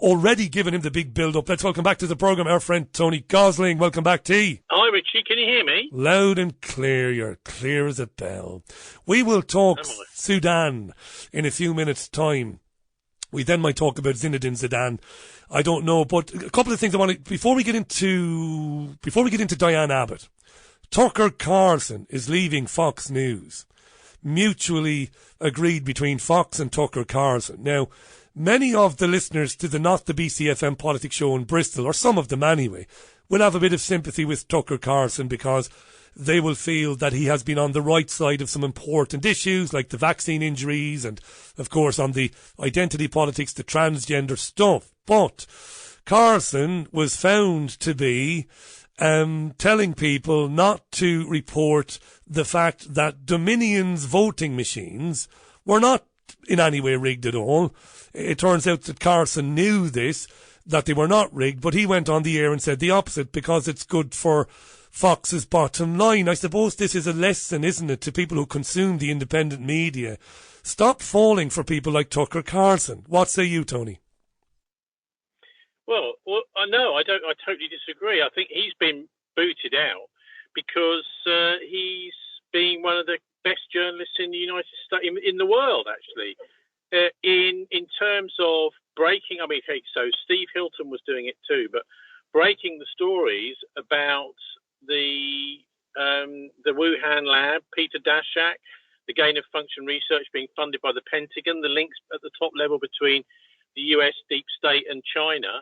already given him the big build-up. Let's welcome back to the programme our friend Tony Gosling. Welcome back, T. Hi, Richie. Can you hear me? Loud and clear. You're clear as a bell. We will talk Sudan in a few minutes' time. We then might talk about Zinedine Zidane. I don't know, but a couple of things I want to, before we get into Diane Abbott. Tucker Carlson is leaving Fox News. Mutually agreed between Fox and Tucker Carlson. Now, many of the listeners to the Not the BCFM Politics show in Bristol, or some of them anyway, will have a bit of sympathy with Tucker Carlson because they will feel that he has been on the right side of some important issues like the vaccine injuries and, of course, on the identity politics, the transgender stuff. But Carlson was found to be telling people not to report the fact that Dominion's voting machines were not in any way rigged at all. It turns out that Carlson knew this, that they were not rigged, but he went on the air and said the opposite because it's good for Fox's bottom line. I suppose this is a lesson, isn't it, to people who consume the independent media. Stop falling for people like Tucker Carlson. What say you, Tony? Well, no, I don't. I totally disagree. I think he's been booted out because he's been one of the best journalists in the United States, in the world, actually. In terms of breaking, I mean, so Steve Hilton was doing it too, but breaking the stories about the Wuhan lab, Peter Daszak, the gain of function research being funded by the Pentagon, the links at the top level between the US deep state and China.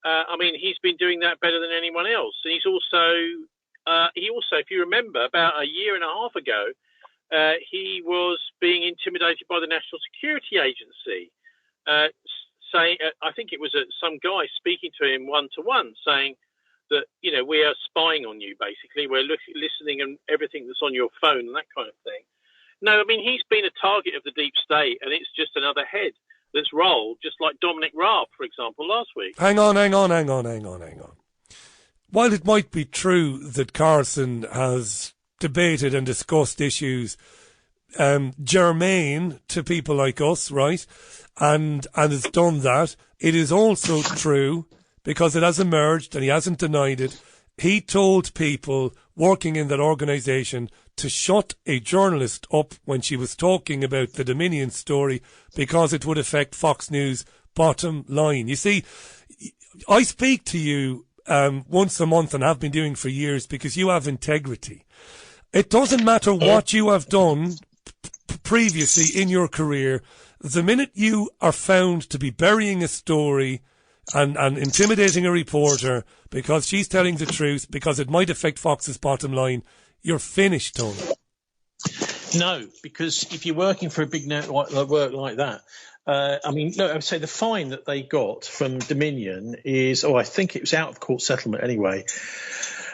I mean, he's been doing that better than anyone else. And he also, if you remember, about a year and a half ago, he was being intimidated by the National Security Agency, saying, I think it was some guy speaking to him one-to-one, saying that, you know, we are spying on you, basically. We're listening and everything that's on your phone and that kind of thing. No, I mean, he's been a target of the deep state, and it's just another head that's rolled, just like Dominic Raab, for example, last week. Hang on. While it might be true that Carlson has debated and discussed issues germane to people like us, right, and has done that, it is also true, because it has emerged, and he hasn't denied it, he told people working in that organisation to shut a journalist up when she was talking about the Dominion story because it would affect Fox News' bottom line. You see, I speak to you once a month and have been doing for years because you have integrity. It doesn't matter what you have done previously in your career. The minute you are found to be burying a story and intimidating a reporter because she's telling the truth, because it might affect Fox's bottom line, you're finished, Tony. No, because if you're working for a big network like that, I mean, look, I would say the fine that they got from Dominion is, I think it was out of court settlement anyway,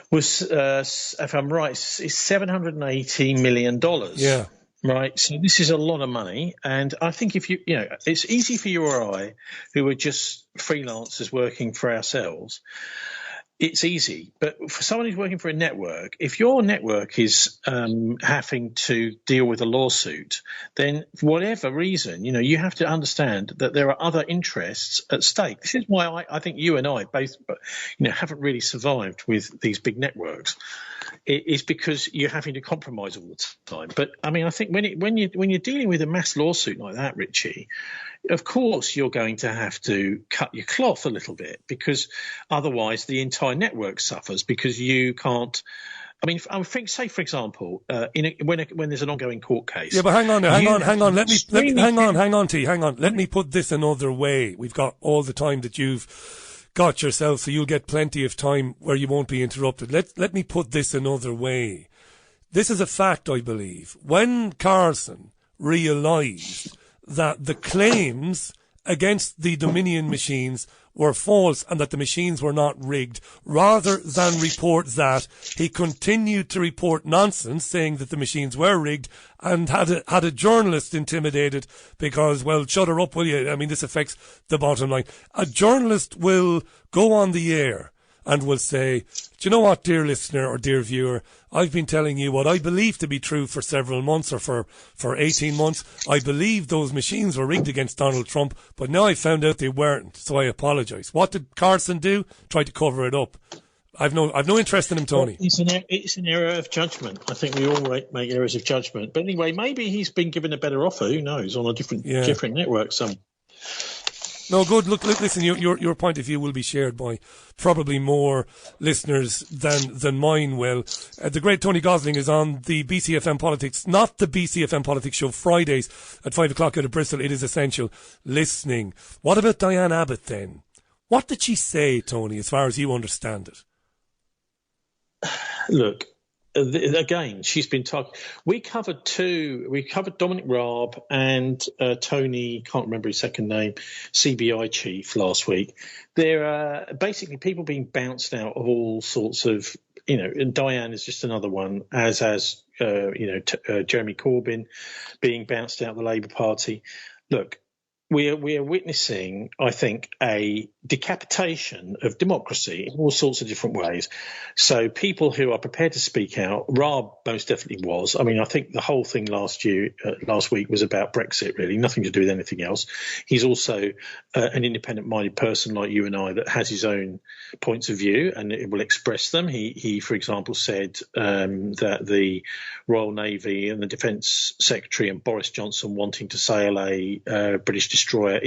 was, if I'm right, is $780 million. Yeah. Right. So this is a lot of money. And I think if it's easy for you or I, who are just freelancers working for ourselves. It's easy, but for someone who's working for a network, if your network is having to deal with a lawsuit, then for whatever reason, you have to understand that there are other interests at stake. This is why I think you and I both, haven't really survived with these big networks. It is because you're having to compromise all the time. But I mean, I think when you're dealing with a mass lawsuit like that, Richie, of course you're going to have to cut your cloth a little bit, because otherwise the entire network suffers, because you can't. I mean, I think, say for example, when there's an ongoing court case. Yeah, but hang on. Let me put this another way. We've got all the time that you've got yourself, so you'll get plenty of time where you won't be interrupted. Let me put this another way. This is a fact, I believe. When Carlson realised that the claims against the Dominion machines were false and that the machines were not rigged, rather than report that, he continued to report nonsense, saying that the machines were rigged, and had a journalist intimidated because, well, shut her up, will you? I mean, this affects the bottom line. A journalist will go on the air and will say, do you know what, dear listener or dear viewer, I've been telling you what I believe to be true for several months or for 18 months. I believe those machines were rigged against Donald Trump, but now I found out they weren't, so I apologise. What did Carlson do? Try to cover it up. I've no interest in him, Tony. Well, it's an error of judgment. I think we all make errors of judgment. But anyway, maybe he's been given a better offer. Who knows? On a different network. No, good. Look, listen, your point of view will be shared by probably more listeners than mine will. The great Tony Gosling is on the BCFM Politics, not the BCFM Politics show, Fridays at 5 o'clock out of Bristol. It is essential listening. What about Diane Abbot then? What did she say, Tony, as far as you understand it? Look, again, she's been talking. We covered Dominic Raab and Tony, can't remember his second name, CBI chief last week. There are basically people being bounced out of all sorts of, and Diane is just another one, as Jeremy Corbyn being bounced out of the Labour Party. Look, we are witnessing, I think, a decapitation of democracy in all sorts of different ways. So people who are prepared to speak out, Raab most definitely was. I mean, I think the whole thing last week was about Brexit, really, nothing to do with anything else. He's also an independent-minded person like you and I that has his own points of view and it will express them. He for example, said that the Royal Navy and the Defence Secretary and Boris Johnson wanting to sail a British destroyer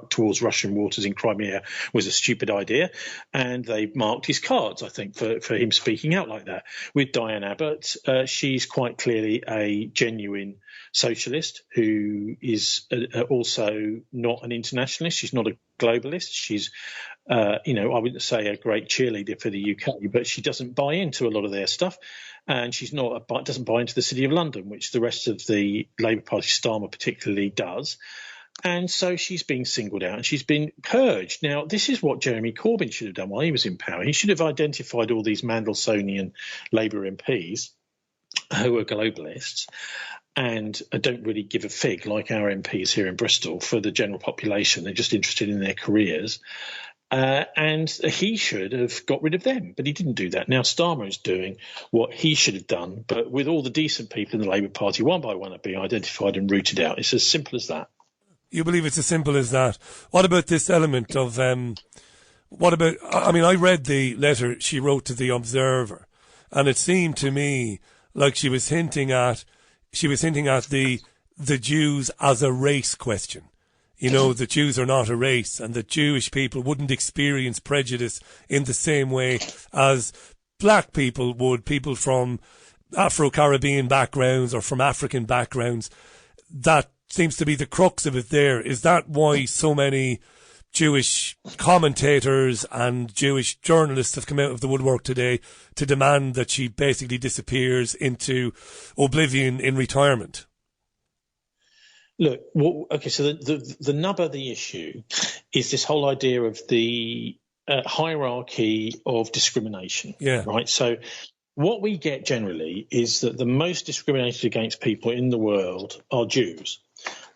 towards Russian waters in Crimea was a stupid idea, and they marked his cards, I think, for him speaking out like that. With Diane Abbott, she's quite clearly a genuine socialist who is also not an internationalist. She's not a globalist. She's, I wouldn't say a great cheerleader for the UK, but she doesn't buy into a lot of their stuff. And she's doesn't buy into the City of London, which the rest of the Labour Party, Starmer particularly, does. And so she's been singled out and she's been purged. Now, this is what Jeremy Corbyn should have done while he was in power. He should have identified all these Mandelsonian Labour MPs who are globalists and don't really give a fig, like our MPs here in Bristol, for the general population. They're just interested in their careers. And he should have got rid of them, but he didn't do that. Now Starmer is doing what he should have done, but with all the decent people in the Labour Party, one by one, are being identified and rooted out. It's as simple as that. You believe it's as simple as that? What about this element of, I read the letter she wrote to the Observer, and it seemed to me like she was hinting at the Jews as a race question. The Jews are not a race, and that Jewish people wouldn't experience prejudice in the same way as black people would, people from Afro-Caribbean backgrounds or from African backgrounds. That seems to be the crux of it there. Is that why so many Jewish commentators and Jewish journalists have come out of the woodwork today to demand that she basically disappears into oblivion in retirement? Look, so the nub of the issue is this whole idea of the hierarchy of discrimination. Yeah. Right. So what we get generally is that the most discriminated against people in the world are Jews.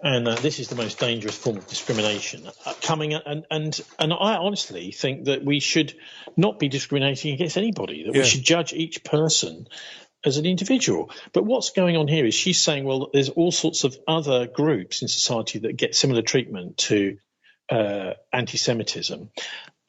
And this is the most dangerous form of discrimination coming. And I honestly think that we should not be discriminating against anybody, that we should judge each person as an individual. But what's going on here is she's saying, well, there's all sorts of other groups in society that get similar treatment to anti-Semitism.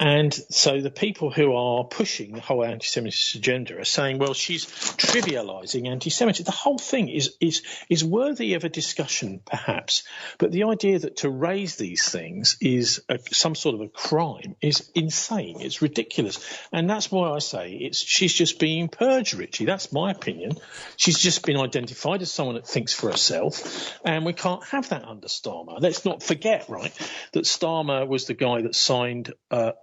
And so the people who are pushing the whole anti-Semitic agenda are saying, well, she's trivialising anti-Semitism. The whole thing is worthy of a discussion, perhaps. But the idea that to raise these things is some sort of a crime is insane. It's ridiculous. And that's why I say she's just being purged, Richie. That's my opinion. She's just been identified as someone that thinks for herself. And we can't have that under Starmer. Let's not forget, right, that Starmer was the guy that signed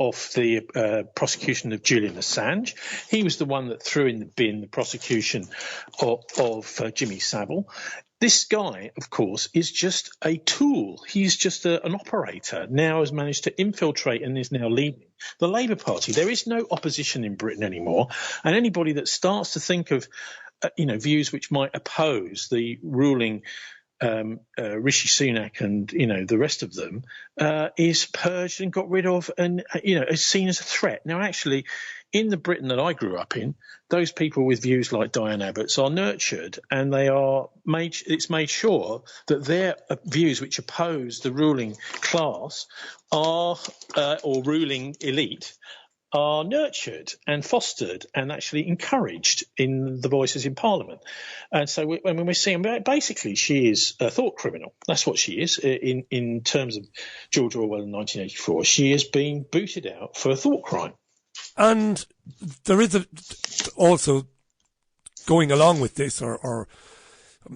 off the prosecution of Julian Assange. He was the one that threw in the bin the prosecution of Jimmy Savile. This guy, of course, is just a tool. He's just an operator, now has managed to infiltrate and is now leading the Labour Party. There is no opposition in Britain anymore, and anybody that starts to think of views which might oppose the ruling Rishi Sunak and the rest of them is purged and got rid of, and is seen as a threat. Now, actually, in the Britain that I grew up in, those people with views like Diane Abbot's are nurtured, and they are made. It's made sure that their views, which oppose the ruling class, or ruling elite, are nurtured and fostered and actually encouraged in the voices in Parliament. And so when we're seeing, basically, she is a thought criminal. That's what she is in terms of George Orwell in 1984. She is being booted out for a thought crime. And there is also going along with this, or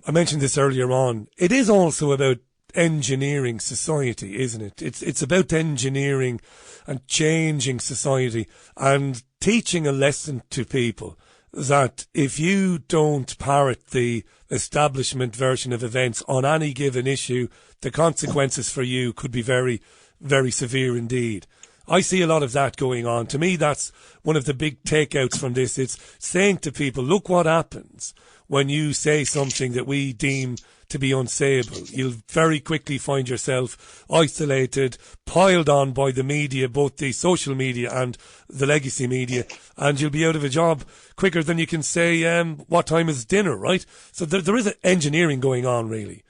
I mentioned this earlier on, it is also about engineering society, isn't it? It's about engineering and changing society and teaching a lesson to people that if you don't parrot the establishment version of events on any given issue, the consequences for you could be very, very severe indeed. I see a lot of that going on. To me, that's one of the big takeouts from this. It's saying to people, look what happens when you say something that we deem to be unsayable. You'll very quickly find yourself isolated, piled on by the media, both the social media and the legacy media, and you'll be out of a job quicker than you can say, what time is dinner, right? So there is engineering going on, really.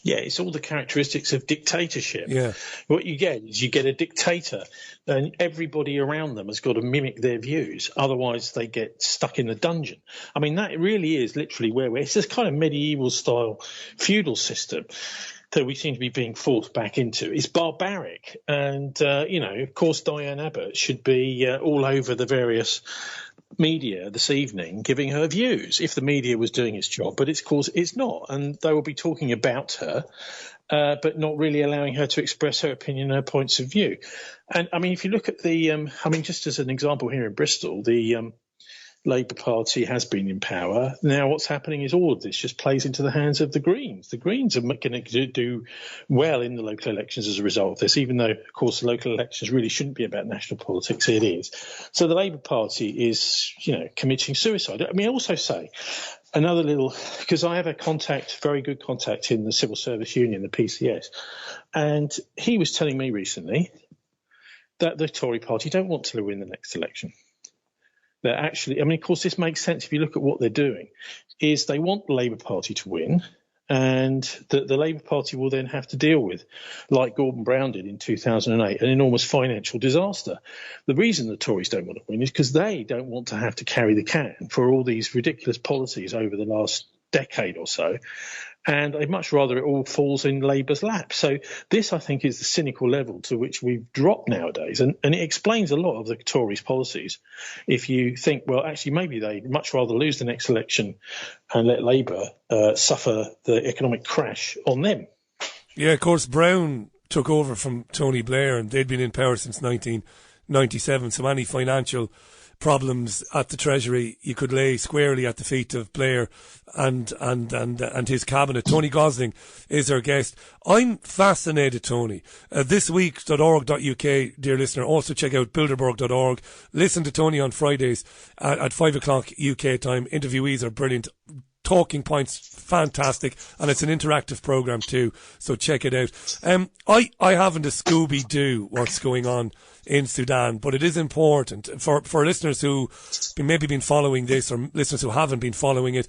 Yeah, it's all the characteristics of dictatorship. Yeah. What you get is you get a dictator, and everybody around them has got to mimic their views. Otherwise, they get stuck in the dungeon. I mean, that really is literally where it's this kind of medieval-style feudal system that we seem to be being forced back into. It's barbaric. And, of course, Diane Abbot should be all over the various media this evening giving her views if the media was doing its job, but of course it's not, and they will be talking about her but not really allowing her to express her opinion and her points of view. And I mean, if you look at the just as an example, here in Bristol, the Labour Party has been in power. Now what's happening is all of this just plays into the hands of the Greens. The Greens are going to do well in the local elections as a result of this, even though, of course, the local elections really shouldn't be about national politics. It is. So the Labour Party is, committing suicide. I mean, I also say another little, because I have a very good contact in the Civil Service Union, the PCS, and he was telling me recently that the Tory party don't want to win the next election. That actually, of course, this makes sense if you look at what they're doing, is they want the Labour Party to win, and the Labour Party will then have to deal with, like Gordon Brown did in 2008, an enormous financial disaster. The reason the Tories don't want to win is because they don't want to have to carry the can for all these ridiculous policies over the last decade or so, and they'd much rather it all falls in Labour's lap. So this, I think, is the cynical level to which we've dropped nowadays, and it explains a lot of the Tories' policies. If you think, well, actually, maybe they'd much rather lose the next election and let Labour suffer the economic crash on them. Yeah, of course, Brown took over from Tony Blair, and they'd been in power since 1997, so any financial problems at the Treasury you could lay squarely at the feet of Blair and his cabinet. Tony Gosling is our guest. I'm fascinated, Tony. Thisweek.org.uk, dear listener. Also check out bilderberg.org. Listen to Tony on Fridays at 5 o'clock UK time. Interviewees are brilliant. Talking points, fantastic, and it's an interactive program too, so check it out. I haven't a Scooby-Doo what's going on in Sudan, but it is important for listeners who maybe been following this, or listeners who haven't been following it.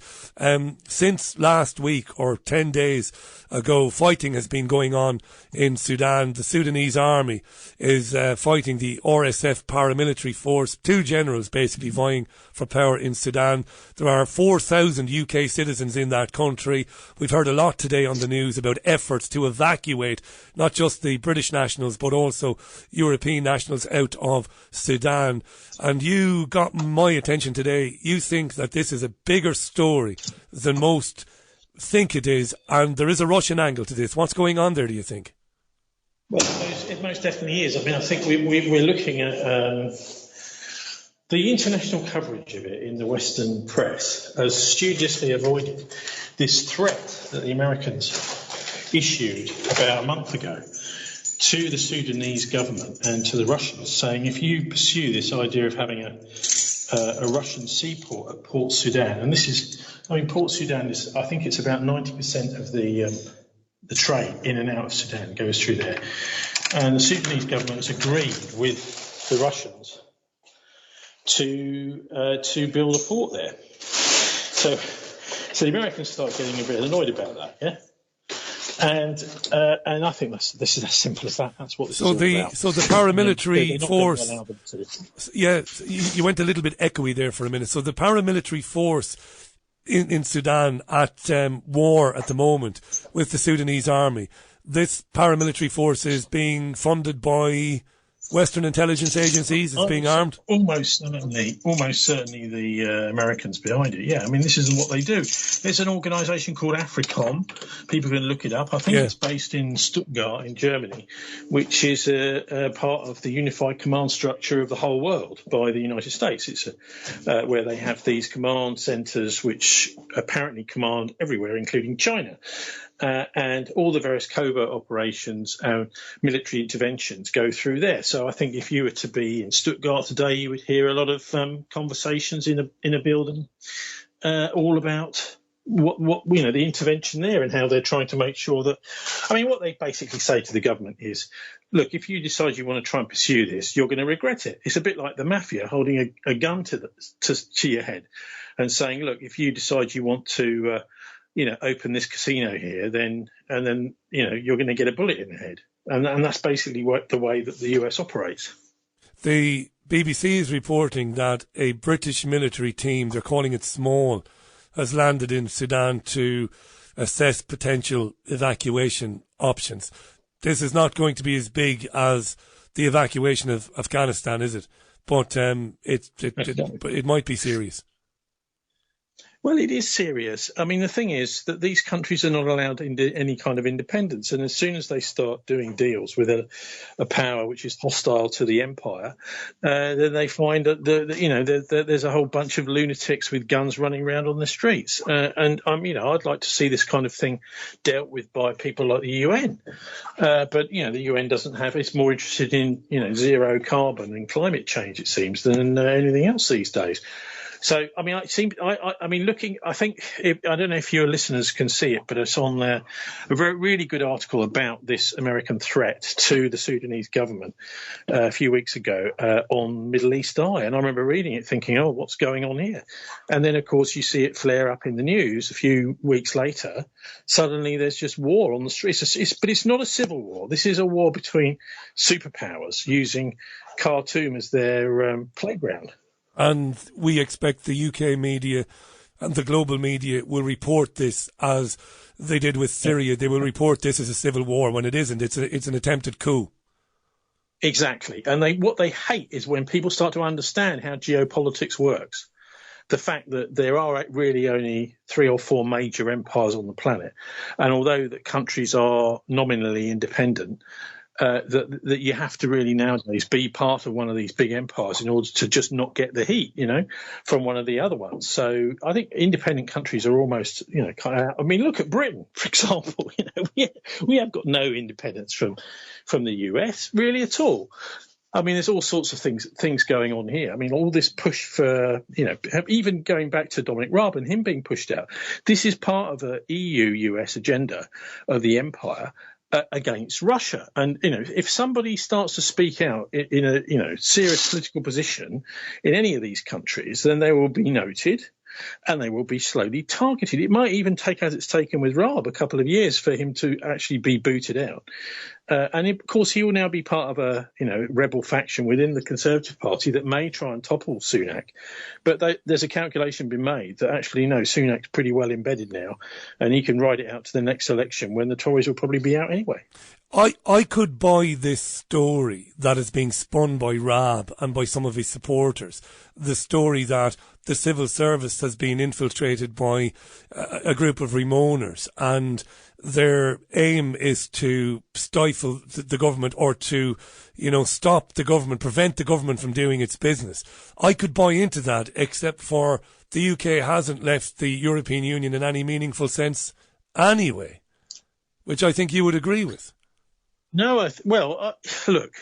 Since last week or 10 days ago, fighting has been going on in Sudan. The Sudanese army is fighting the RSF paramilitary force, two generals basically vying for power in Sudan. There are 4,000 UK citizens in that country. We've heard a lot today on the news about efforts to evacuate not just the British nationals but also European nationals out of Sudan. And you got my attention today. You think that this is a bigger story than most think it is, and there is a Russian angle to this. What's going on there, do you think? Well, it most definitely is. I mean, I think we're looking at the international coverage of it in the Western press has studiously avoided this threat that the Americans issued about a month ago to the Sudanese government and to the Russians, saying if you pursue this idea of having a a Russian seaport at Port Sudan, and Port Sudan is, I think it's about 90% of the trade in and out of Sudan goes through there, and the Sudanese government has agreed with the Russians to build a port there. So the Americans start getting a bit annoyed about that, yeah. And I think this is as simple as that. That's what this is all about. So the paramilitary force. Yeah, you went a little bit echoey there for a minute. So the paramilitary force in Sudan at war at the moment with the Sudanese army. This paramilitary force is being funded by Western intelligence agencies. It's being armed. Almost certainly the Americans behind it. Yeah, I mean, this isn't what they do. There's an organisation called AFRICOM. People can look it up. I think it's based in Stuttgart in Germany, which is a part of the unified command structure of the whole world by the United States. It's where they have these command centres which apparently command everywhere, including China. And all the various covert operations and military interventions go through there. So I think if you were to be in Stuttgart today, you would hear a lot of conversations in a building all about what the intervention there and how they're trying to make sure that. I mean, what they basically say to the government is, look, if you decide you want to try and pursue this, you're going to regret it. It's a bit like the mafia holding a gun to your head and saying, look, if you decide you want to open this casino here, then you're going to get a bullet in the head. And that's basically the way that the US operates. The BBC is reporting that a British military team, they're calling it small, has landed in Sudan to assess potential evacuation options. This is not going to be as big as the evacuation of Afghanistan, is it? But it might be serious. Well, it is serious. I mean, the thing is that these countries are not allowed any kind of independence. And as soon as they start doing deals with a power which is hostile to the empire, then they find that there's a whole bunch of lunatics with guns running around on the streets. And I'd like to see this kind of thing dealt with by people like the UN. But the UN doesn't have. It's more interested in zero carbon and climate change, it seems, than anything else these days. So, I mean, I think I don't know if your listeners can see it, but it's on there, a really good article about this American threat to the Sudanese government a few weeks ago on Middle East Eye. And I remember reading it thinking, oh, what's going on here? And then, of course, you see it flare up in the news a few weeks later. Suddenly there's just war on the streets. But it's not a civil war. This is a war between superpowers using Khartoum as their playground. And we expect the UK media and the global media will report this as they did with Syria. They will report this as a civil war when it isn't. It's an attempted coup. Exactly. And what they hate is when people start to understand how geopolitics works. The fact that there are really only 3 or 4 major empires on the planet. And although that countries are nominally independent, that you have to really nowadays be part of one of these big empires in order to just not get the heat, from one of the other ones. So I think independent countries are almost, I mean, look at Britain, for example. We have got no independence from the US really at all. I mean, there's all sorts of things going on here. I mean, all this push for, even going back to Dominic Raab and him being pushed out. This is part of a EU-US agenda of the empire against Russia. And, if somebody starts to speak out in a, serious political position in any of these countries, then they will be noted and they will be slowly targeted. It might even take, as it's taken with Raab, a couple of years for him to actually be booted out. And of course, he will now be part of a, rebel faction within the Conservative Party that may try and topple Sunak. But there's a calculation been made that actually, no, Sunak's pretty well embedded now, and he can ride it out to the next election when the Tories will probably be out anyway. I could buy this story that is being spun by Raab and by some of his supporters. The story that the civil service has been infiltrated by a group of Remoaners and their aim is to stifle the government or to, stop the government, prevent the government from doing its business. I could buy into that, except for the UK hasn't left the European Union in any meaningful sense anyway, which I think you would agree with. No, look,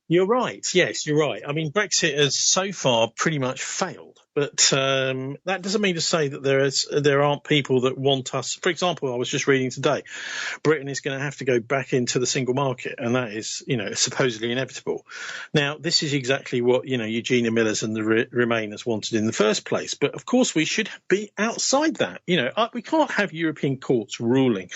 You're right. Yes, you're right. I mean, Brexit has so far pretty much failed, but that doesn't mean to say that there aren't people that want us. For example, I was just reading today, Britain is going to have to go back into the single market, and that is, supposedly inevitable. Now, this is exactly what Eugenia Millers and the Remainers wanted in the first place. But of course, we should be outside that. We can't have European courts ruling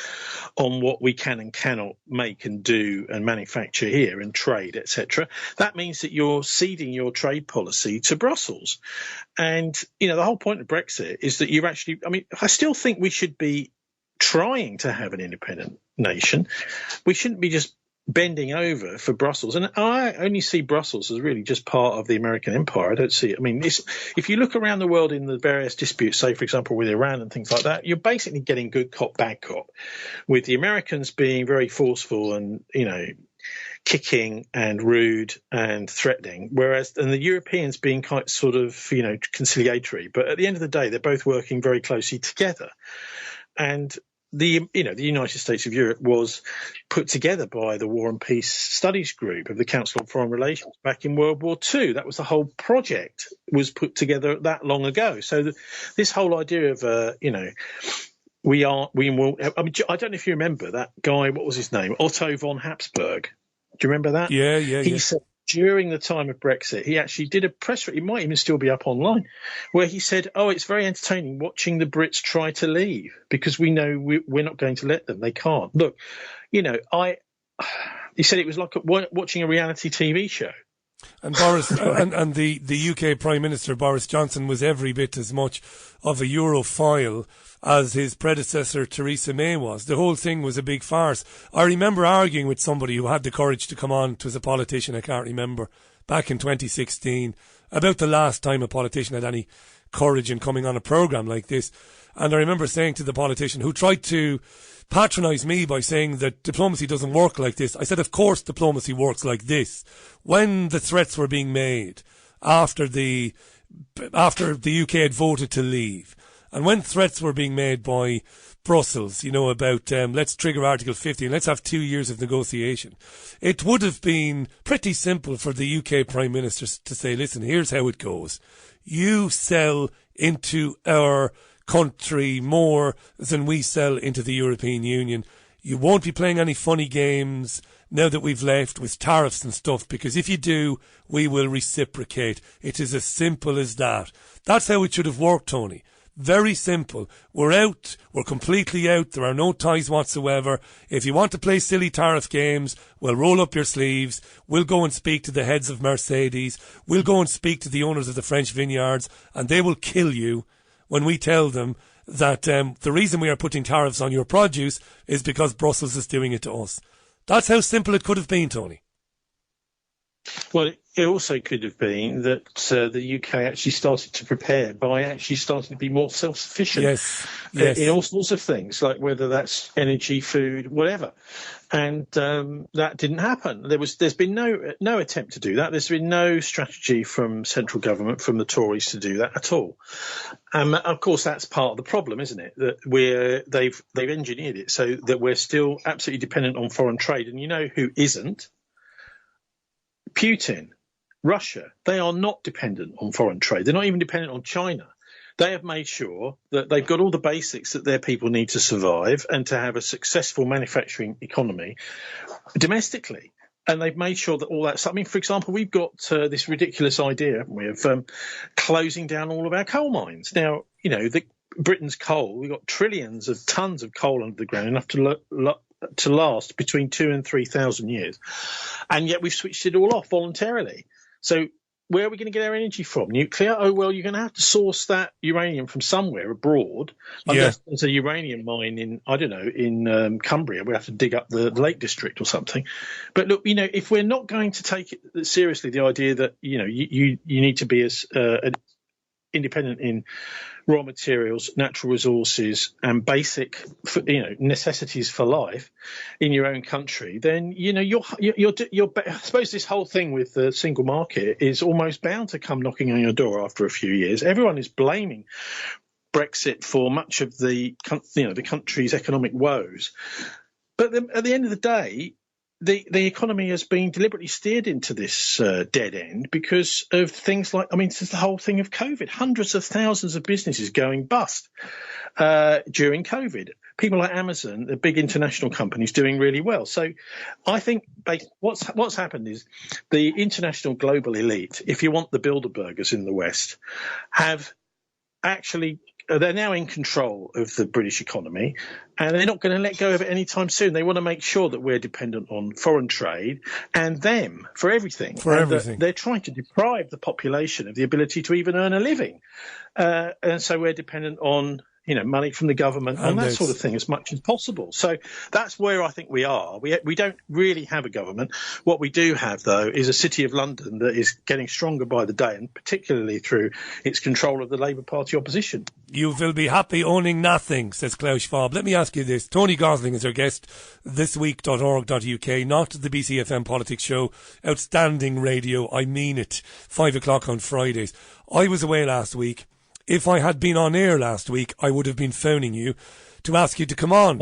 on what we can and cannot make and do and manufacture here and trade, etc. That means that you're ceding your trade policy to Brussels. And, the whole point of Brexit is that I still think we should be trying to have an independent nation. We shouldn't be just bending over for Brussels. And I only see Brussels as really just part of the American empire. I don't see it. I mean, if you look around the world in the various disputes, say, for example, with Iran and things like that, you're basically getting good cop, bad cop, with the Americans being very forceful and, kicking and rude and threatening, and the Europeans being quite sort of, conciliatory. But at the end of the day, they're both working very closely together. And the United States of Europe was put together by the War and Peace Studies Group of the Council on Foreign Relations back in World War II. That was the whole project, was put together that long ago. So this whole idea of, we will. I mean, I don't know if you remember that guy. What was his name? Otto von Habsburg. Do you remember that? Yeah. He said during the time of Brexit, he actually did a press release. It might even still be up online, where he said, "Oh, it's very entertaining watching the Brits try to leave because we know we're not going to let them. They can't." Look, he said it was like watching a reality TV show. And Boris and the UK Prime Minister Boris Johnson was every bit as much of a Europhile as his predecessor Theresa May was. The whole thing was a big farce. I remember arguing with somebody who had the courage to come on, it was a politician, I can't remember, back in 2016, about the last time a politician had any courage in coming on a programme like this. And I remember saying to the politician who tried to patronise me by saying that diplomacy doesn't work like this, I said, of course diplomacy works like this. When the threats were being made after the UK had voted to leave, and when threats were being made by Brussels, about let's trigger Article 50 and let's have 2 years of negotiation, it would have been pretty simple for the UK Prime Minister to say, listen, here's how it goes. You sell into our country more than we sell into the European Union. You won't be playing any funny games now that we've left with tariffs and stuff, because if you do, we will reciprocate. It is as simple as that. That's how it should have worked, Tony. Very simple. We're out. We're completely out. There are no ties whatsoever. If you want to play silly tariff games, well, roll up your sleeves. We'll go and speak to the heads of Mercedes. We'll go and speak to the owners of the French vineyards, and they will kill you when we tell them that the reason we are putting tariffs on your produce is because Brussels is doing it to us. That's how simple it could have been, Tony. Well, it also could have been that the UK actually started to prepare by actually starting to be more self-sufficient in all sorts of things, like whether that's energy, food, whatever. And that didn't happen. There's been no attempt to do that. There's been no strategy from central government, from the Tories, to do that at all. Of course, that's part of the problem, isn't it? That they've engineered it so that we're still absolutely dependent on foreign trade. And you know who isn't? Putin, Russia. They are not dependent on foreign trade. They're not even dependent on China. They have made sure that they've got all the basics that their people need to survive and to have a successful manufacturing economy domestically. And they've made sure that all that. I mean, for example, we've got this ridiculous idea, haven't we, of closing down all of our coal mines. Now, Britain's coal, we've got trillions of tons of coal under the ground, enough to last between 2,000 and 3,000 years. And yet we've switched it all off voluntarily. So where are we going to get our energy from? Nuclear? Oh, well, you're going to have to source that uranium from somewhere abroad. Unless there's a uranium mine in Cumbria. We have to dig up the Lake District or something. But look, if we're not going to take it seriously, the idea that, you need to be as independent in raw materials, natural resources, and basic, necessities for life in your own country, then you're. I suppose this whole thing with the single market is almost bound to come knocking on your door after a few years. Everyone is blaming Brexit for much of the country's economic woes, but at the end of the day, the economy has been deliberately steered into this dead end because of things like, since the whole thing of COVID, hundreds of thousands of businesses going bust during COVID. People like Amazon, the big international companies, doing really well. So I think what's happened is the international global elite, if you want the Bilderbergers in the West, have actually... They're now in control of the British economy, and they're not going to let go of it anytime soon. They want to make sure that we're dependent on foreign trade and them for everything. They're trying to deprive the population of the ability to even earn a living. And so we're dependent on money from the government and that sort of thing as much as possible. So that's where I think we are. We don't really have a government. What we do have, though, is a city of London that is getting stronger by the day, and particularly through its control of the Labour Party opposition. You will be happy owning nothing, says Klaus Schwab. Let me ask you this. Tony Gosling is our guest, thisweek.org.uk, not the BCFM Politics Show. Outstanding radio, I mean it. 5 o'clock on Fridays. I was away last week. If I had been on air last week, I would have been phoning you to ask you to come on,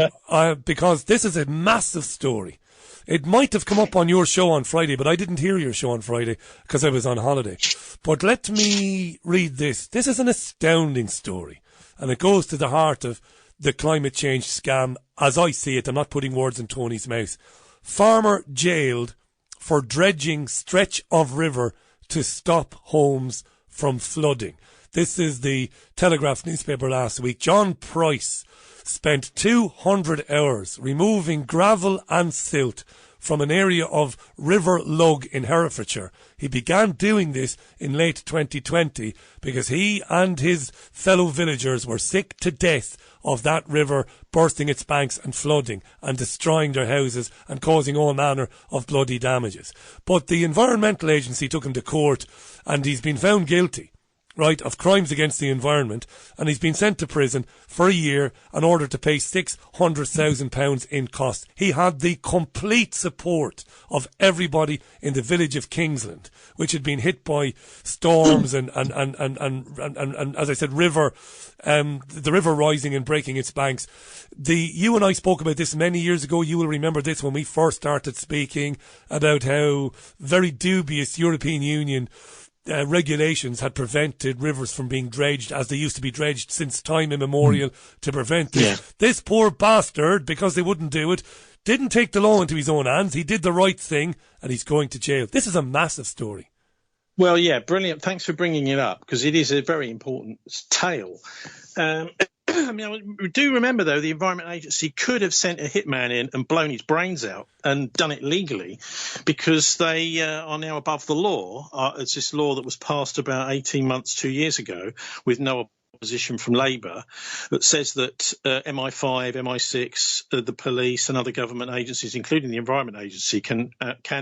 because this is a massive story. It might have come up on your show on Friday, but I didn't hear your show on Friday because I was on holiday. But let me read this. This is an astounding story, and it goes to the heart of the climate change scam as I see it. I'm not putting words in Tony's mouth. Farmer jailed for dredging stretch of river to stop homes from flooding. This is the Telegraph newspaper last week. John Price spent 200 hours removing gravel and silt from an area of River Lug in Herefordshire. He began doing this in late 2020 because he and his fellow villagers were sick to death of that river bursting its banks and flooding and destroying their houses and causing all manner of bloody damages. But the Environmental Agency took him to court, and he's been found guilty, right, of crimes against the environment, and he's been sent to prison for a year in order to pay £600,000 in costs. He had the complete support of everybody in the village of Kingsland, which had been hit by storms and as I said, the river rising and breaking its banks. You and I spoke about this many years ago. You will remember this when we first started speaking about how very dubious European Union regulations had prevented rivers from being dredged as they used to be dredged since time immemorial to prevent this. Yeah. This poor bastard, because they wouldn't do it, didn't take the law into his own hands. He did the right thing, and he's going to jail. This is a massive story. Well, yeah, brilliant. Thanks for bringing it up, because it is a very important tale. I do remember, though, the Environment Agency could have sent a hitman in and blown his brains out and done it legally, because they are now above the law. It's this law that was passed about 18 months, 2 years ago, with no opposition from Labour, that says that MI5, MI6, the police and other government agencies, including the Environment Agency, can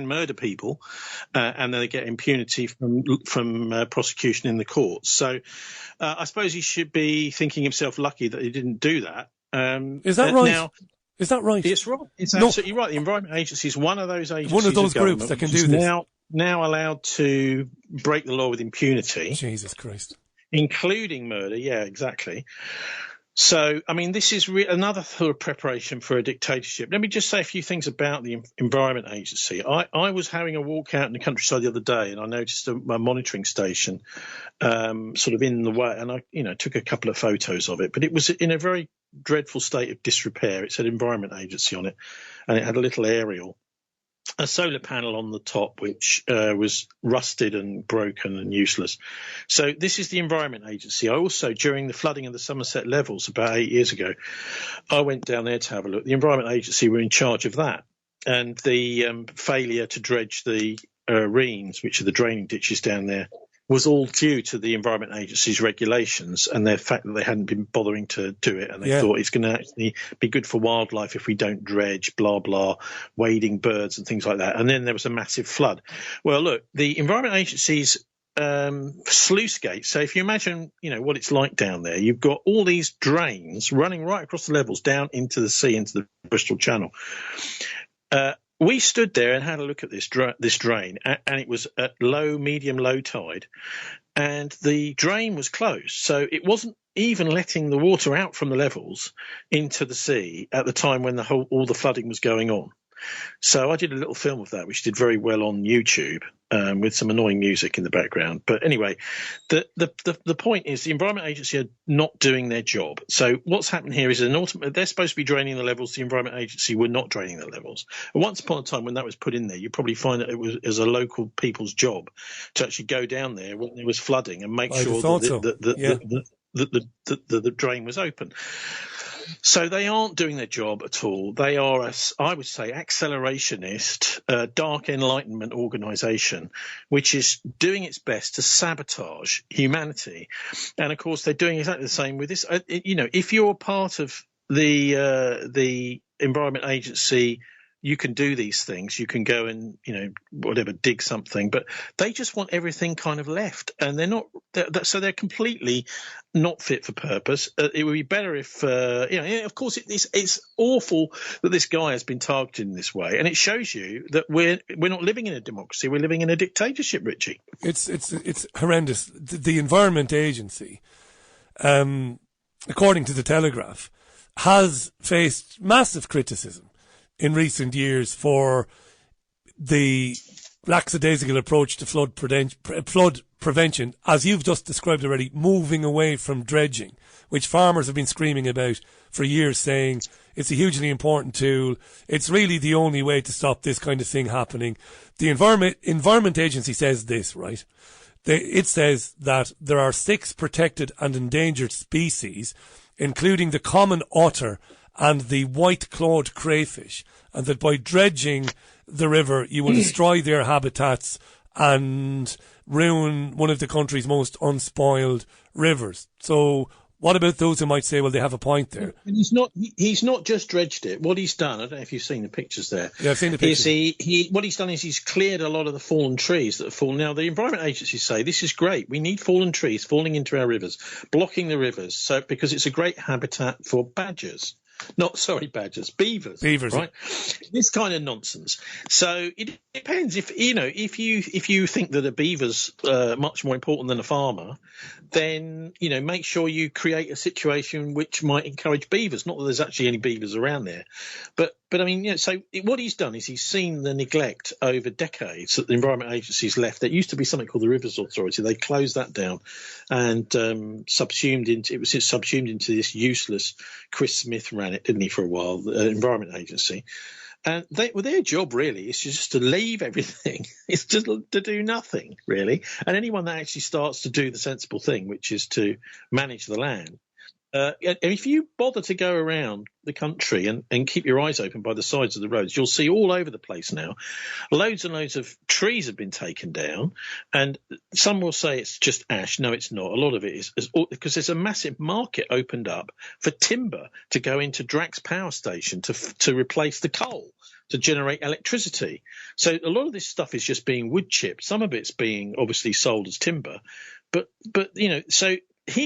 murder people and then they get impunity from prosecution in the courts. So I suppose he should be thinking himself lucky that he didn't do that. Is that right? Now, is that right? It's right. It's absolutely right. The Environment Agency is one of those agencies, one of those groups that can do this. Now allowed to break the law with impunity. Jesus Christ. Including murder, yeah, exactly. So, this is another sort of preparation for a dictatorship. Let me just say a few things about the Environment Agency. I was having a walk out in the countryside the other day, and I noticed a monitoring station sort of in the way, and I took a couple of photos of it, but it was in a very dreadful state of disrepair. It said Environment Agency on it, and it had a little aerial, a solar panel on the top, which was rusted and broken and useless. So this is the Environment Agency. I also, during the flooding of the Somerset Levels about 8 years ago, I went down there to have a look. The Environment Agency were in charge of that. And the failure to dredge the Reens, which are the draining ditches down there, was all due to the Environment Agency's regulations and the fact that they hadn't been bothering to do it. And they thought it's going to actually be good for wildlife if we don't dredge, blah, blah, wading birds and things like that. And then there was a massive flood. Well, look, the Environment Agency's sluice gates. So if you imagine, what it's like down there, you've got all these drains running right across the levels down into the sea, into the Bristol Channel. We stood there and had a look at this drain, and it was at medium, low tide, and the drain was closed. So it wasn't even letting the water out from the levels into the sea at the time when all the flooding was going on. So I did a little film of that, which did very well on YouTube, with some annoying music in the background. But anyway, the point is the Environment Agency are not doing their job. So what's happened here is they're supposed to be draining the levels. The Environment Agency were not draining the levels. And once upon a time, when that was put in there, you probably find that it was as a local people's job to actually go down there when there was flooding and make sure that the drain was open. So they aren't doing their job at all. They are, I would say, accelerationist, dark enlightenment organisation, which is doing its best to sabotage humanity. And of course, they're doing exactly the same with this. If you're part of the Environment Agency, you can do these things. You can go and, dig something, but they just want everything kind of left, and so they're completely not fit for purpose. It would be better if, of course, it's awful that this guy has been targeted in this way, and it shows you that we're not living in a democracy. We're living in a dictatorship, Richie. It's horrendous. The Environment Agency, according to the Telegraph, has faced massive criticism in recent years for the lackadaisical approach to flood prevention, as you've just described already, moving away from dredging, which farmers have been screaming about for years, saying it's a hugely important tool. It's really the only way to stop this kind of thing happening. The Environment Agency says this, right? It says that there are 6 protected and endangered species, including the common otter and the white-clawed crayfish, and that by dredging the river, you will destroy their habitats and ruin one of the country's most unspoiled rivers. So what about those who might say, well, they have a point there? And he's not just dredged it. What he's done, I don't know if you've seen the pictures there. Yeah, I've seen the pictures. What he's done is he's cleared a lot of the fallen trees that have fallen. Now, the Environment Agency say this is great. We need fallen trees falling into our rivers, blocking the rivers, because it's a great habitat for badgers. Beavers. Beavers, right? This kind of nonsense. So it depends. If you think that a beaver's much more important than a farmer, then make sure you create a situation which might encourage beavers. Not that there's actually any beavers around there, but I mean, so what he's done is he's seen the neglect over decades that the Environment Agency's left. There used to be something called the Rivers Authority. They closed that down and subsumed into this useless. Chris Smith ran it, didn't he, for a while, the Environment Agency. And their job really is just to leave everything. It's just to do nothing, really. And anyone that actually starts to do the sensible thing, which is to manage the land, and if you bother to go around the country and keep your eyes open by the sides of the roads, you'll see all over the place now, loads and loads of trees have been taken down, and some will say it's just ash. No, it's not. A lot of it is because there's a massive market opened up for timber to go into Drax Power Station to replace the coal to generate electricity. So a lot of this stuff is just being wood chipped. Some of it's being obviously sold as timber, but so.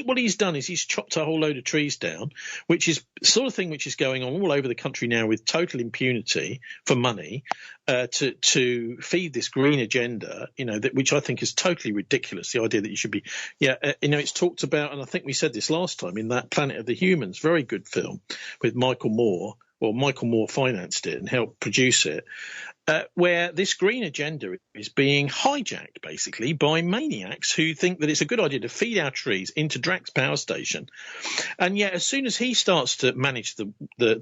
What he's done is he's chopped a whole load of trees down, which is the sort of thing which is going on all over the country now with total impunity for money to feed this green agenda, which I think is totally ridiculous. The idea that you should be, it's talked about, and I think we said this last time in that Planet of the Humans, very good film with Michael Moore. Well, Michael Moore financed it and helped produce it, where this green agenda is being hijacked, basically, by maniacs who think that it's a good idea to feed our trees into Drax Power Station. And yet, as soon as he starts to manage the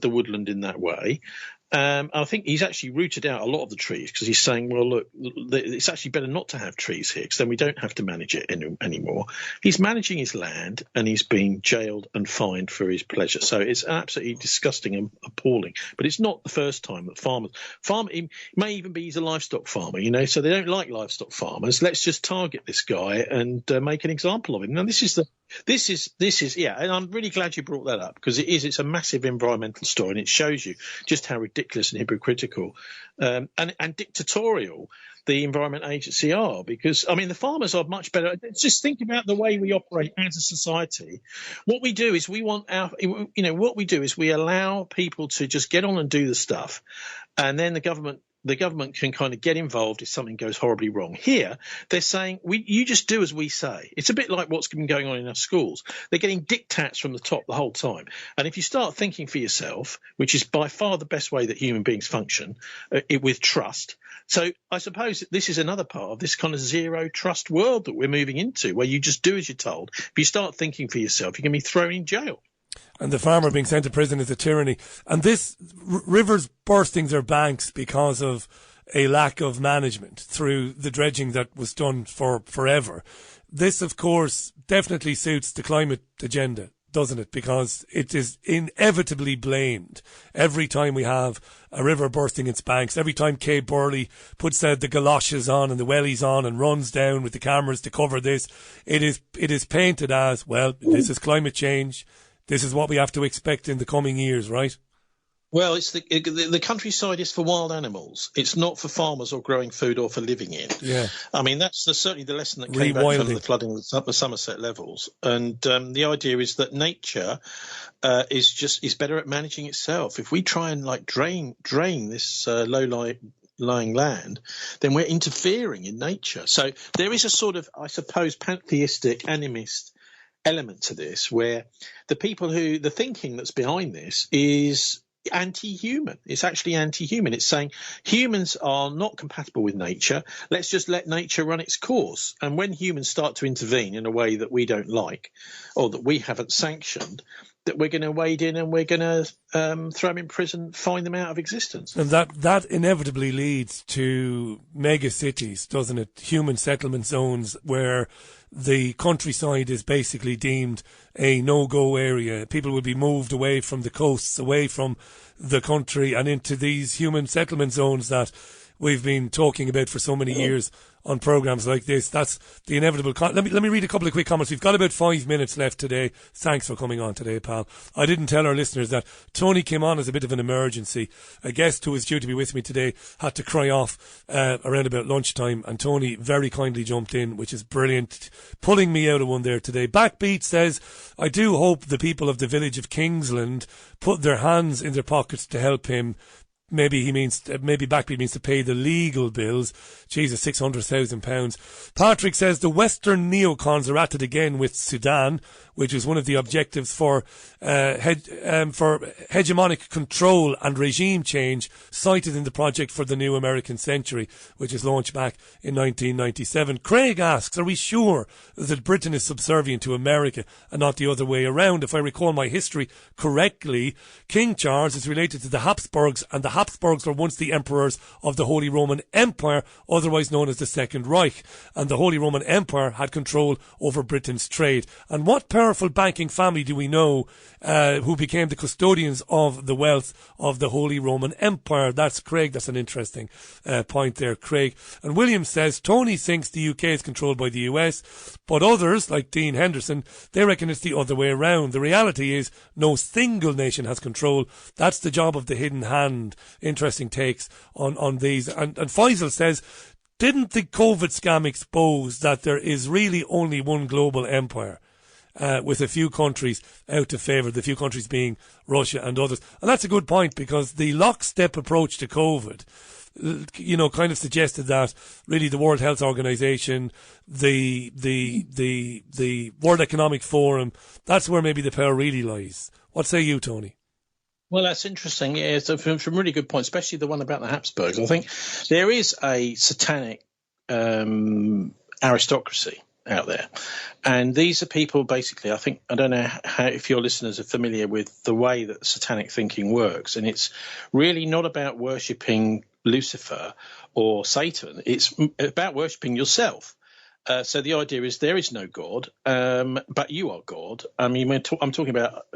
woodland in that way, I think he's actually rooted out a lot of the trees because he's saying, well, look, it's actually better not to have trees here because then we don't have to manage it anymore. He's managing his land and he's being jailed and fined for his pleasure. So it's absolutely disgusting and appalling. But it's not the first time that he may even be he's a livestock farmer, so they don't like livestock farmers. Let's just target this guy and make an example of him. Now, this is, and I'm really glad you brought that up because it's a massive environmental story and it shows you just how ridiculous and hypocritical and dictatorial the Environment Agency are, because the farmers are much better. Just think about the way we operate as a society. What we do is we allow people to just get on and do the stuff, and then the government the government can kind of get involved if something goes horribly wrong. Here, they're saying, you just do as we say. It's a bit like what's been going on in our schools. They're getting diktats from the top the whole time. And if you start thinking for yourself, which is by far the best way that human beings function, with trust. So I suppose this is another part of this kind of zero trust world that we're moving into, where you just do as you're told. If you start thinking for yourself, you're going to be thrown in jail. And the farmer being sent to prison is a tyranny. And this rivers bursting their banks because of a lack of management through the dredging that was done for forever. This, of course, definitely suits the climate agenda, doesn't it? Because it is inevitably blamed every time we have a river bursting its banks, every time Kay Burley puts the galoshes on and the wellies on and runs down with the cameras to cover this. It is painted as, well, this is climate change. This is what we have to expect in the coming years, right? Well, it's the countryside is for wild animals. It's not for farmers or growing food or for living in. Yeah. I mean, that's certainly the lesson that came back from the flooding of the Somerset levels. And the idea is that nature is better at managing itself. If we try and drain this low-lying land, then we're interfering in nature. So there is a sort of, I suppose, pantheistic animist element to this, where the thinking that's behind this is anti-human. It's actually anti-human. It's saying humans are not compatible with nature. Let's just let nature run its course. And when humans start to intervene in a way that we don't like or that we haven't sanctioned, that we're going to wade in and we're going to throw them in prison, find them out of existence. And that inevitably leads to mega cities, doesn't it? Human settlement zones where the countryside is basically deemed a no-go area. People will be moved away from the coasts, away from the country and into these human settlement zones that we've been talking about for so many years on programs like this. That's the inevitable. Let me read a couple of quick comments. We've got about 5 minutes left today. Thanks for coming on today, pal. I didn't tell our listeners that Tony came on as a bit of an emergency. A guest who was due to be with me today had to cry off around about lunchtime, and Tony very kindly jumped in, which is brilliant, pulling me out of one there today. Backbeat says, I do hope the people of the village of Kingsland put their hands in their pockets to help him. Maybe Backbeat means to pay the legal bills. Jesus, £600,000. Patrick says the Western neocons are at it again with Sudan, which is one of the objectives for hegemonic control and regime change cited in the Project for the New American Century, which was launched back in 1997. Craig asks, are we sure that Britain is subservient to America and not the other way around? If I recall my history correctly, King Charles is related to the Habsburgs, and the Habsburgs were once the emperors of the Holy Roman Empire, otherwise known as the Second Reich, and the Holy Roman Empire had control over Britain's trade. And what powerful banking family do we know who became the custodians of the wealth of the Holy Roman Empire? That's Craig. That's an interesting point there, Craig. And William says, Tony thinks the UK is controlled by the US, but others, like Dean Henderson, they reckon it's the other way around. The reality is no single nation has control. That's the job of the hidden hand. Interesting takes on these. And Faisal says, didn't the COVID scam expose that there is really only one global empire, with a few countries out of favour, the few countries being Russia and others? And that's a good point, because the lockstep approach to COVID, kind of suggested that really the World Health Organization, the World Economic Forum, that's where maybe the power really lies. What say you, Tony? Well, that's interesting. Yeah, it's some really good points, especially the one about the Habsburgs. I think there is a satanic aristocracy out there, and these are people basically, I don't know if your listeners are familiar with the way that satanic thinking works, and it's really not about worshipping Lucifer or Satan. It's about worshipping yourself. So the idea is there is no God, but you are God. I mean, I'm talking about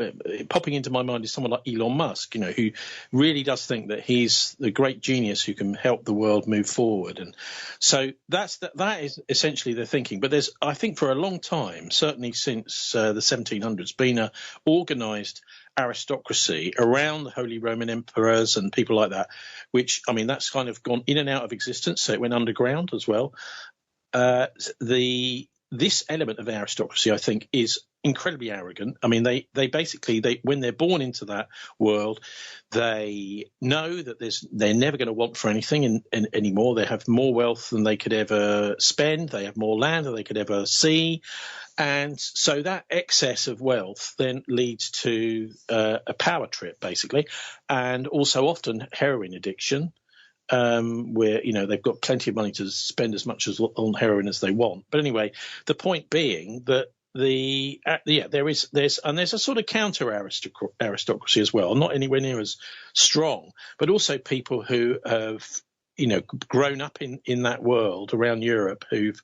popping into my mind is someone like Elon Musk, who really does think that he's the great genius who can help the world move forward. And so that is essentially the thinking. But there's, I think, for a long time, certainly since the 1700s, been a organised aristocracy around the Holy Roman emperors and people like that, which, I mean, that's kind of gone in and out of existence. So it went underground as well. This element of aristocracy, I think, is incredibly arrogant. I mean, they basically, when they're born into that world, they know that they're never going to want for anything anymore. They have more wealth than they could ever spend. They have more land than they could ever see. And so that excess of wealth then leads to a power trip, basically, and also often heroin addiction, where, they've got plenty of money to spend as much on heroin as they want. But anyway, the point being that there's a sort of counter aristocracy as well, not anywhere near as strong, but also people who have grown up in that world around Europe, who've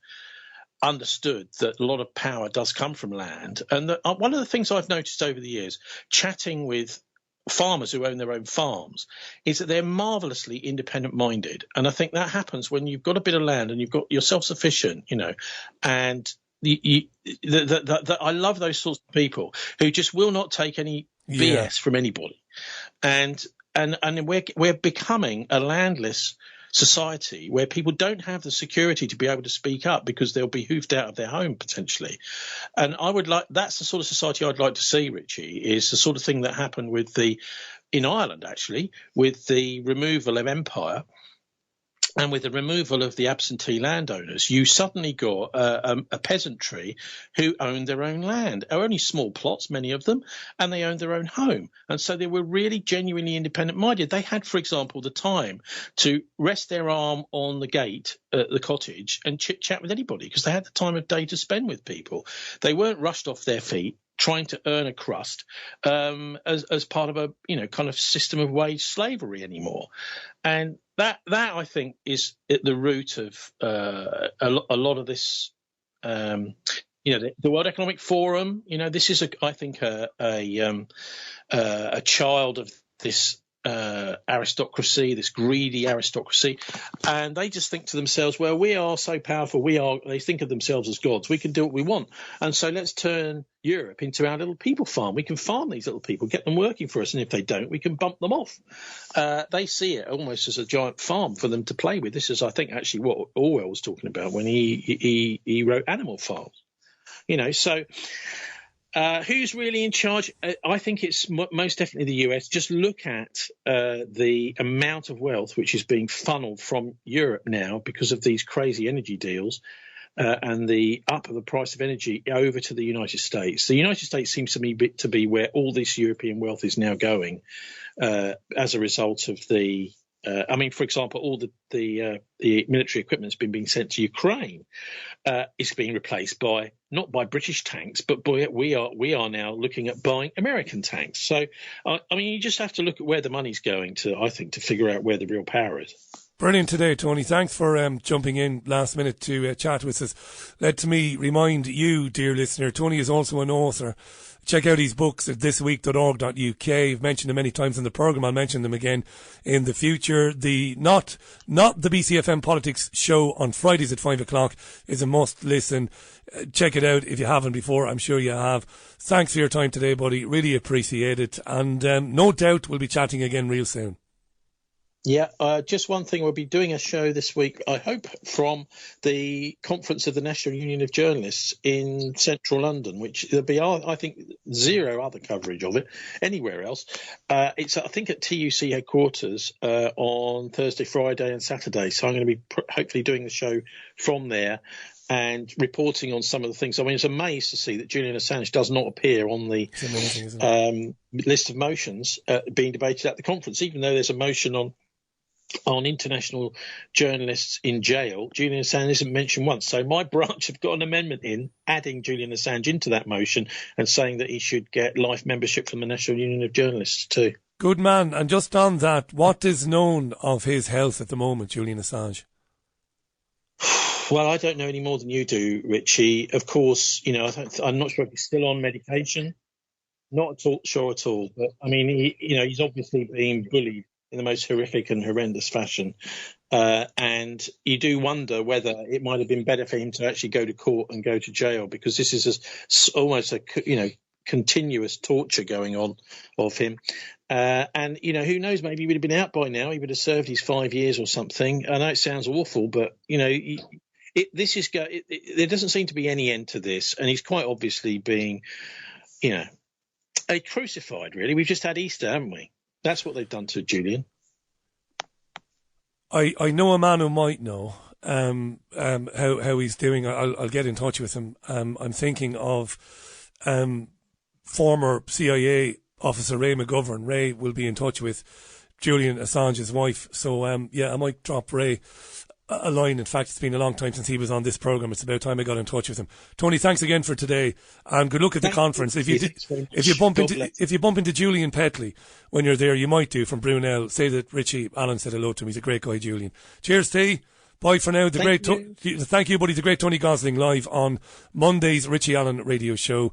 understood that a lot of power does come from land. And one of the things I've noticed over the years, chatting with farmers who own their own farms, is that they're marvelously independent minded. And I think that happens when you've got a bit of land and you're self-sufficient, and I love those sorts of people who just will not take any BS from anybody. And we're becoming a landless society where people don't have the security to be able to speak up because they'll be hoofed out of their home potentially. And that's the sort of society I'd like to see, Richie, is the sort of thing that happened in Ireland, actually, with the removal of empire. And with the removal of the absentee landowners, you suddenly got a peasantry who owned their own land, only small plots, many of them, and they owned their own home. And so they were really genuinely independent-minded. They had, for example, the time to rest their arm on the gate at the cottage and chit-chat with anybody because they had the time of day to spend with people. They weren't rushed off their feet trying to earn a crust as part of a kind of system of wage slavery anymore. And that I think is at the root of a lot of this. The World Economic Forum. This is I think a child of this aristocracy, this greedy aristocracy, and they just think to themselves, well, we are so powerful, they think of themselves as gods, we can do what we want, and so let's turn Europe into our little people farm. We can farm these little people, get them working for us, and if they don't, we can bump them off. They see it almost as a giant farm for them to play with. This is, I think, actually what Orwell was talking about when he wrote Animal Farm. So who's really in charge? I think it's most definitely the US. Just look at the amount of wealth which is being funneled from Europe now because of these crazy energy deals and the up of the price of energy over to the United States. The United States seems to me to be where all this European wealth is now going as a result of the for example, all the military equipment that's been being sent to Ukraine is being replaced not by British tanks, but we are now looking at buying American tanks. So, you just have to look at where the money's going to, I think, to figure out where the real power is. Brilliant today, Tony. Thanks for jumping in last minute to chat with us. Let me remind you, dear listener, Tony is also an author. Check out his books at thisweek.org.uk. I've mentioned them many times in the programme. I'll mention them again in the future. The not the BCFM Politics show on Fridays at 5 o'clock is a must listen. Check it out if you haven't before. I'm sure you have. Thanks for your time today, buddy. Really appreciate it. And no doubt we'll be chatting again real soon. Yeah, just one thing. We'll be doing a show this week, I hope, from the conference of the National Union of Journalists in central London, which there'll be, I think, zero other coverage of it anywhere else. It's, I think, at TUC headquarters on Thursday, Friday and Saturday. So I'm going to be hopefully doing the show from there and reporting on some of the things. I was amazed to see that Julian Assange does not appear on the list of motions being debated at the conference, even though there's a motion on international journalists in jail. Julian Assange isn't mentioned once. So my branch have got an amendment in adding Julian Assange into that motion and saying that he should get life membership from the National Union of Journalists too. Good man. And just on that, what is known of his health at the moment, Julian Assange? Well, I don't know any more than you do, Richie. Of course, I'm not sure if he's still on medication. Not at all sure at all. But I mean, he's obviously being bullied in the most horrific and horrendous fashion. And you do wonder whether it might have been better for him to actually go to court and go to jail, because this is almost a continuous torture going on of him. And, who knows, maybe he would have been out by now. He would have served his 5 years or something. I know it sounds awful, but, there doesn't seem to be any end to this, and he's quite obviously being, crucified. Really, we've just had Easter, haven't we? That's what they've done to Julian. I know a man who might know how he's doing. I'll get in touch with him. I'm thinking of former CIA officer Ray McGovern. Ray will be in touch with Julian Assange's wife. So I might drop Ray a line. In fact, it's been a long time since he was on this programme. It's about time I got in touch with him. Tony, thanks again for today, and good luck at the conference. If you bump into Julian Petley when you're there, you might do, from Brunel. Say that Richie Allen said hello to him. He's a great guy, Julian. Cheers, T. Bye for now. Thank you, buddy. The great Tony Gosling live on Monday's Richie Allen radio show.